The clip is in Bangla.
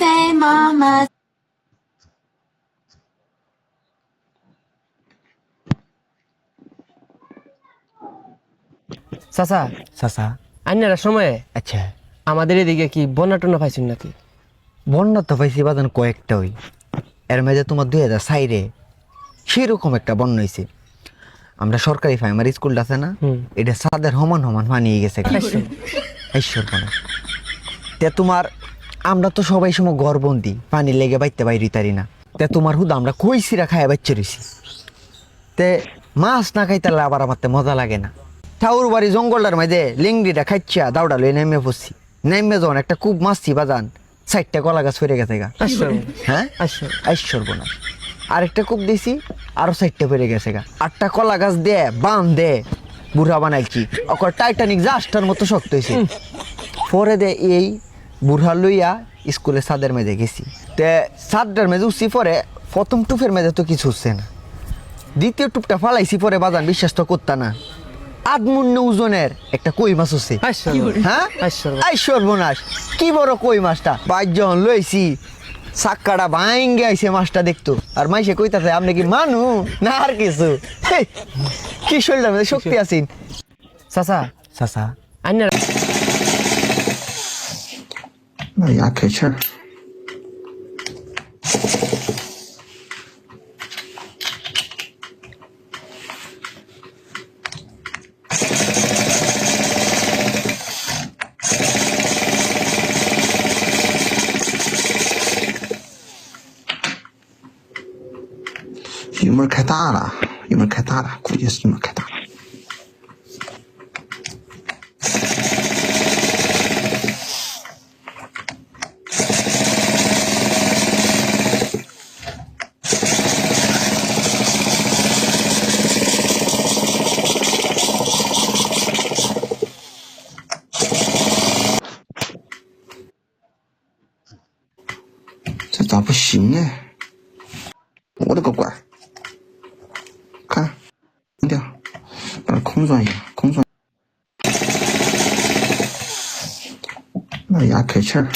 say mama. চাচা চাচা আইনার সময়ে আচ্ছা আমাদের এদিকে কি বন্যা টন্যা পাইছেন নাকি? বন্যা তো পাইছি বাদান কয়েকটা ওই এর মাঝে তোমার 2004 সেরকম একটা বন্যা হয়েছে। আমরা সরকারি প্রাইমারি স্কুলটা আছে না, এটা সাদের সমান সমান পানিয়ে গেছে ঈশ্বর কোন তে তোমার আমরা তো সবাই সময় ঘরবন্দি পানি লেগে বাইতে বাইরে তারি না। তে তোমার হুদা আমরা কইছিরা খায় বাচ্চা রয়েছি। তে মাছ না খাইতালে আবার আমার তে মজা লাগে না। ঠাউর বাড়ি জঙ্গলটার মাঝে লিংড়িটা খাইচ্ছা দাউডা লই নেমে পড়ছি। নেমে যখন একটা খুব মাছছি বাজান 4টা কলা গাছ ফেরে গেছে গা। হ্যাঁ ঈশ্বর বোনা আরেকটা কূপ দিছি আরো 4টা ফেরে গেছে গা। 8টা কলা গাছ দে বান দে বুড়া বানাইছি ওকর টাইটানিক জাস্টার মতো শক্ত হয়েছে। পরে দে এই বুড়া লইয়া স্কুলে ছাদের মেঝে গেছি। তে ছাদটার মেঝে উঠছি পরে প্রথম টুপের মেঝে তো কিছু হচ্ছে না, দ্বিতীয় টুপটা ফালাইছি পরে বাজান বিশ্বাস তো করতা না আধমূন্য ওজনের একটা কই মাছ হচ্ছে। হ্যাঁ সর্বনাশ কি বড় কই মাছটা বাইর যখন লইছি চাক্কাটা ভাঙ্গে আইছে মাছটা দেখতো আর মাইসে কইতাছে আপনি কি মানু না আর কিছু কি শরীরটার মধ্যে শক্তি আছেন। চাচা চাচা আইনার那牙开气儿。油门开大了，油门开大了，估计是油门开大了。这咋不行呢？我的个乖！看，空调，把它空转一下，空转。那牙开气儿。